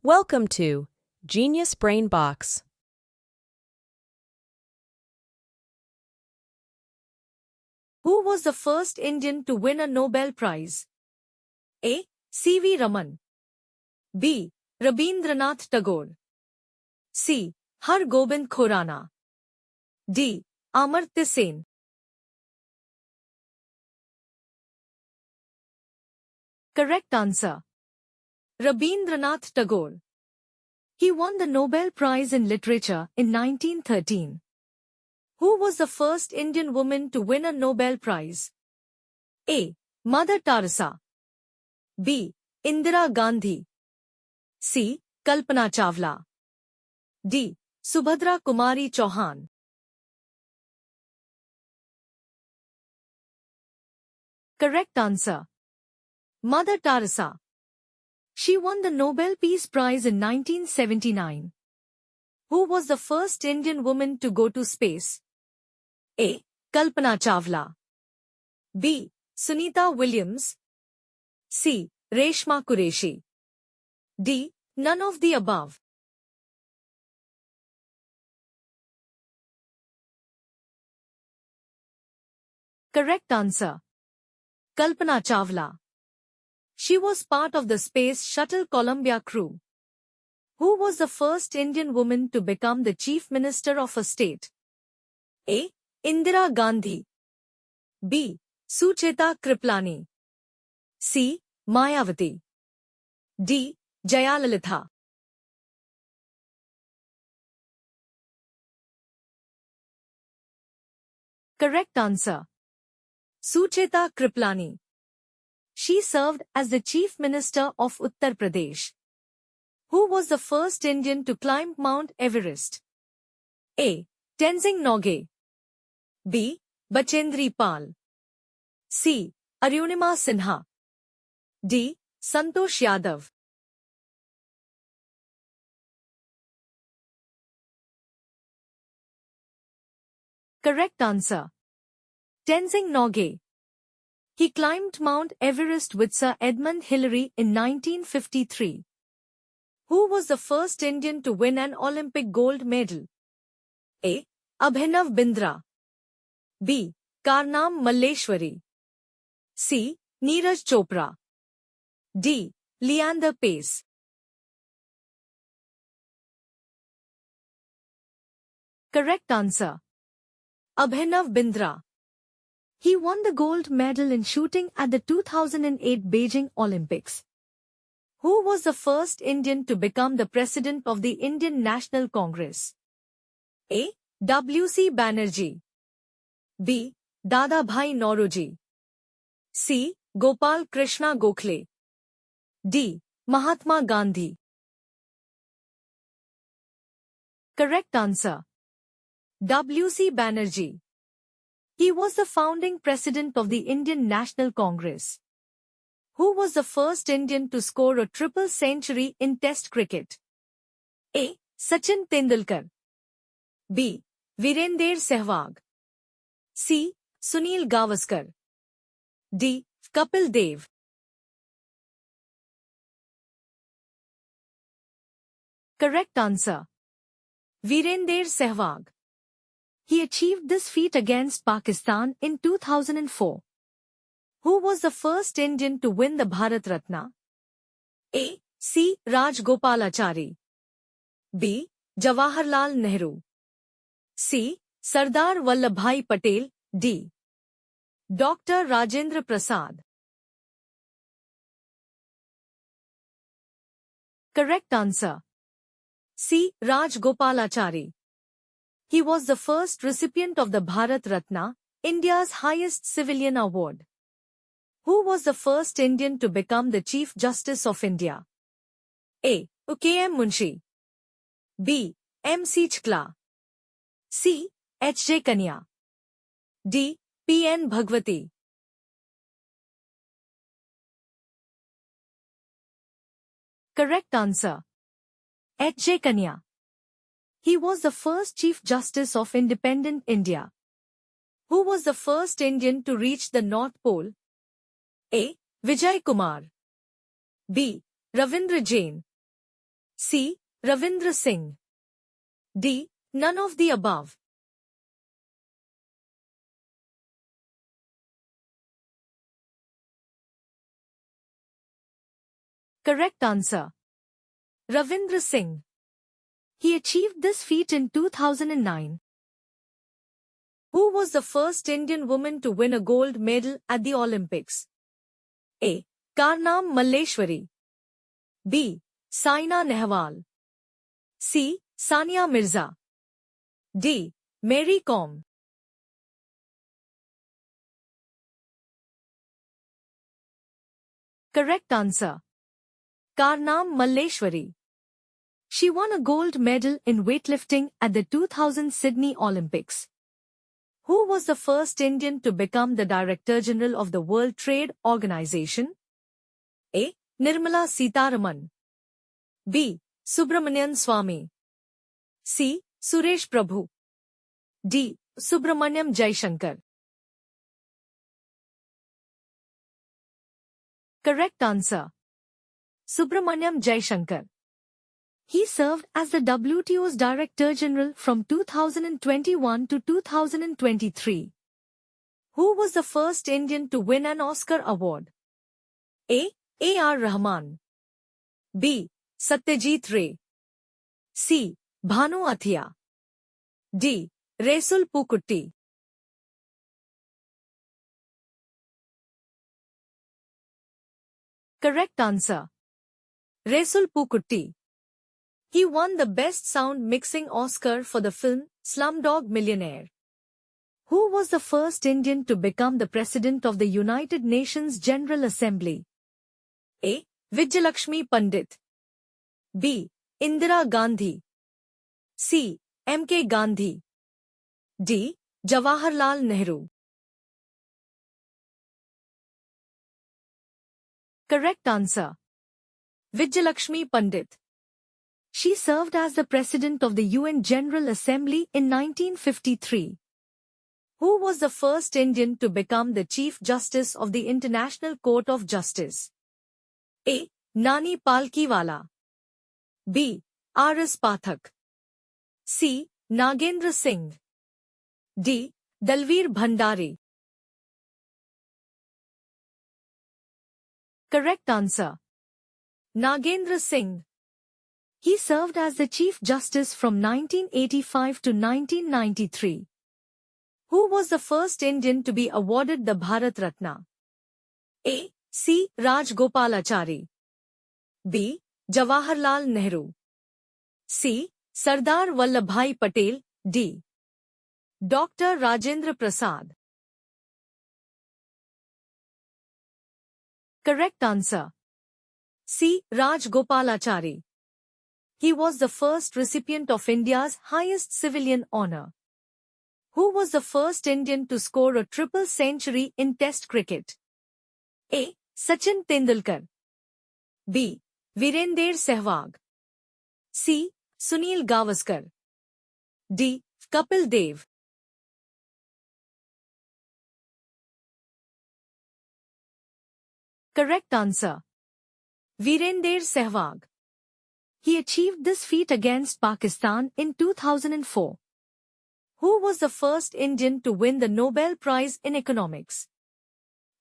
Welcome to Genius Brain Box. Who was the first Indian to win a Nobel Prize? A. C.V. Raman. B. Rabindranath Tagore. C. Har Gobind Khorana. D. Amartya Sen. Correct answer. Rabindranath Tagore. He won the Nobel Prize in Literature in 1913. Who was the first Indian woman to win a Nobel Prize? A. Mother Teresa. B. Indira Gandhi. C. Kalpana Chawla. D. Subhadra Kumari Chauhan. Correct answer. Mother Teresa. She won the Nobel Peace Prize in 1979. Who was the first Indian woman to go to space? A. Kalpana Chawla. B. Sunita Williams. C. Reshma Qureshi. D. None of the above. Correct answer. Kalpana Chawla. She was part of the Space Shuttle Columbia crew. Who was the first Indian woman to become the Chief Minister of a state? A. Indira Gandhi. B. Sucheta Kriplani. C. Mayawati. D. Jayalalitha. Correct answer. Sucheta Kriplani. She served as the Chief Minister of Uttar Pradesh. Who was the first Indian to climb Mount Everest? A. Tenzing Norgay. B. Bachendri Pal. C. Arunima Sinha. D. Santosh Yadav. Correct answer. Tenzing Norgay. He climbed Mount Everest with Sir Edmund Hillary in 1953. Who was the first Indian to win an Olympic gold medal? A. Abhinav Bindra. B. Karnam Malleshwari. C. Neeraj Chopra. D. Leander Paes. Correct answer. Abhinav Bindra. He won the gold medal in shooting at the 2008 Beijing Olympics. Who was the first Indian to become the president of the Indian National Congress? A. W.C. Banerjee. B. Dadabhai Naoroji. C. Gopal Krishna Gokhale. D. Mahatma Gandhi. Correct answer. W.C. Banerjee. He was the founding president of the Indian National Congress. Who was the first Indian to score a triple century in Test cricket? A. Sachin Tendulkar. B. Virender Sehwag. C. Sunil Gavaskar. D. Kapil Dev. Correct answer. Virender Sehwag. He achieved this feat against Pakistan in 2004. Who was the first Indian to win the Bharat Ratna? A. C. Rajgopalachari. B. Jawaharlal Nehru. C. Sardar Vallabhbhai Patel. D. Dr. Rajendra Prasad. Correct answer. C. Rajgopalachari. He was the first recipient of the Bharat Ratna, India's highest civilian award. Who was the first Indian to become the Chief Justice of India? A. U.K.M. Munshi. B. M.C. Chkla. C. H.J. Kanya. D. P.N. Bhagwati. Correct answer. H.J. Kanya. He was the first Chief Justice of independent India. Who was the first Indian to reach the North Pole? A. Vijay Kumar. B. Ravindra Jain. C. Ravindra Singh. D. None of the above. Correct answer. Ravindra Singh. He achieved this feat in 2009. Who was the first Indian woman to win a gold medal at the Olympics? A. Karnam Malleshwari. B. Saina Nehwal. C. Sania Mirza. D. Mary Kom. Correct answer. Karnam Malleshwari. She won a gold medal in weightlifting at the 2000 Sydney Olympics. Who was the first Indian to become the Director General of the World Trade Organization? A. Nirmala Sitharaman. B. Subramanian Swamy. C. Suresh Prabhu. D. Subramaniam Jaishankar. Correct answer. Subramaniam Jaishankar. He served as the WTO's Director General from 2021 to 2023. Who was the first Indian to win an Oscar award? A. A.R. Rahman. B. Satyajit Ray. C. Bhanu Athia. D. Resul Pukutty. Correct answer. Resul Pukutty. He won the Best Sound Mixing Oscar for the film Slumdog Millionaire. Who was the first Indian to become the President of the United Nations General Assembly? A. Vijayalakshmi Pandit. B. Indira Gandhi. C. M.K. Gandhi. D. Jawaharlal Nehru. Correct answer. Vijayalakshmi Pandit. She served as the President of the UN General Assembly in 1953. Who was the first Indian to become the Chief Justice of the International Court of Justice? A. Nani Palkiwala. B. R.S. Pathak. C. Nagendra Singh. D. Dalveer Bhandari. Correct answer. Nagendra Singh. He served as the Chief Justice from 1985 to 1993. Who was the first Indian to be awarded the Bharat Ratna? A. C. Rajgopalachari. B. Jawaharlal Nehru. C. Sardar Vallabhbhai Patel. D. Dr. Rajendra Prasad. Correct answer. C. Rajgopalachari. He was the first recipient of India's highest civilian honour. Who was the first Indian to score a triple century in Test cricket? A. Sachin Tendulkar. B. Virender Sehwag. C. Sunil Gavaskar. D. Kapil Dev. Correct answer. Virender Sehwag. He achieved this feat against Pakistan in 2004. Who was the first Indian to win the Nobel Prize in Economics?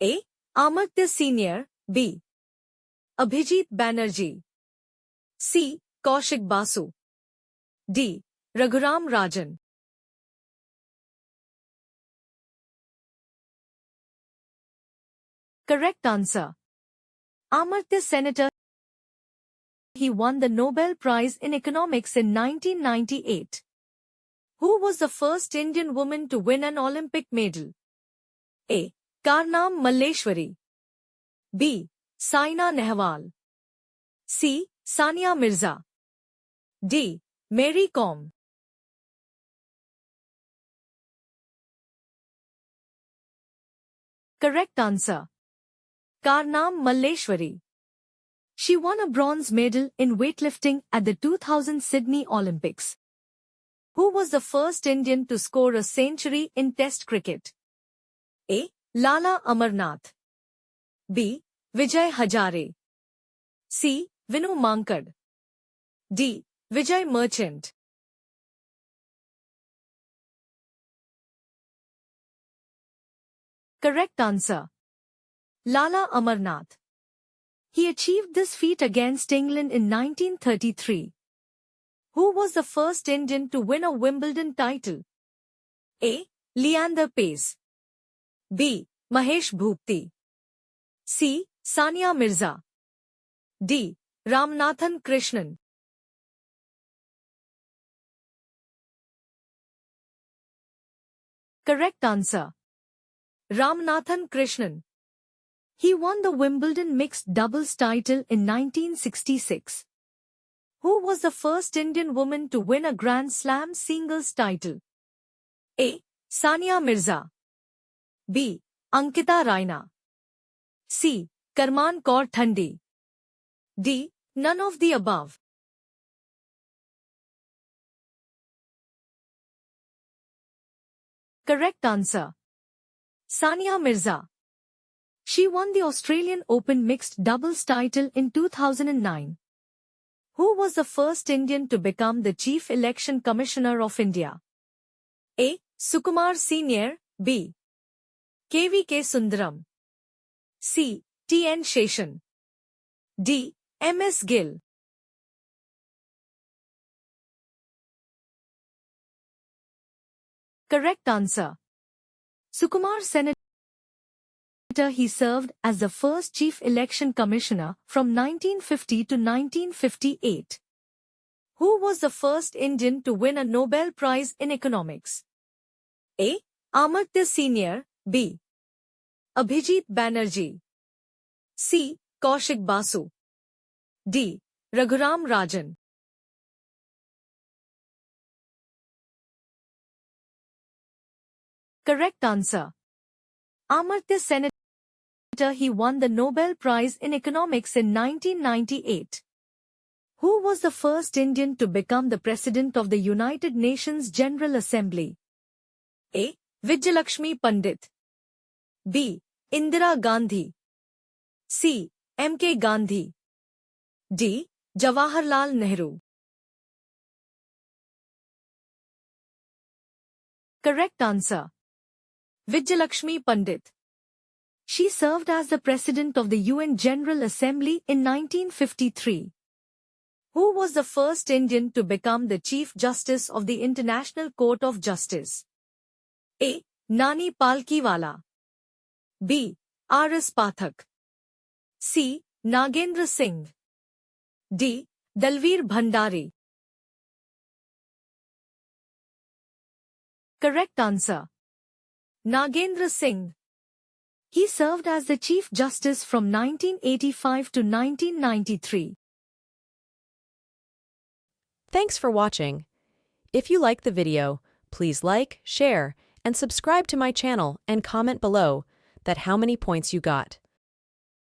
A. Amartya Senior. B. Abhijit Banerjee. C. Kaushik Basu. D. Raghuram Rajan. Correct answer. Amartya Senator. He won the Nobel Prize in Economics in 1998. Who was the first Indian woman to win an Olympic medal? A. Karnam Malleshwari. B. Saina Nehwal. C. Sania Mirza. D. Mary Kom. Correct answer. Karnam Malleshwari. She won a bronze medal in weightlifting at the 2000 Sydney Olympics. Who was the first Indian to score a century in Test cricket? A. Lala Amarnath. B. Vijay Hazare. C. Vinu Mankad. D. Vijay Merchant. Correct answer. Lala Amarnath. He achieved this feat against England in 1933. Who was the first Indian to win a Wimbledon title? A. Leander Paes. B. Mahesh Bhupti. C. Sania Mirza. D. Ramanathan Krishnan. Correct answer. Ramanathan Krishnan. He won the Wimbledon mixed doubles title in 1966. Who was the first Indian woman to win a Grand Slam singles title? A. Sania Mirza. B. Ankita Raina. C. Karman Kaur Thandi. D. None of the above. Correct answer. Sania Mirza. She won the Australian Open mixed doubles title in 2009. Who was the first Indian to become the Chief Election Commissioner of India? A. Sukumar Senior. B. KVK Sundaram. C. T.N. Sheshan. D. M.S. Gill. Correct answer. Sukumar Senator. He served as the first Chief Election Commissioner from 1950 to 1958. Who was the first Indian to win a Nobel Prize in Economics? A. Amartya Senior. B. Abhijit Banerjee. C. Kaushik Basu. D. Raghuram Rajan. Correct answer. Amartya Sen. He won the Nobel Prize in Economics in 1998. Who was the first Indian to become the President of the United Nations General Assembly? A. Vijayalakshmi Pandit. B. Indira Gandhi. C. M.K. Gandhi. D. Jawaharlal Nehru. Correct answer. Vijayalakshmi Pandit. She served as the President of the UN General Assembly in 1953. Who was the first Indian to become the Chief Justice of the International Court of Justice? A. Nani Palkiwala. B. R.S. Pathak. C. Nagendra Singh. D. Dalveer Bhandari. Correct answer. Nagendra Singh. He served as the Chief Justice from 1985 to 1993. Thanks for watching. If you like the video, please like, share, and subscribe to my channel and comment below that how many points you got.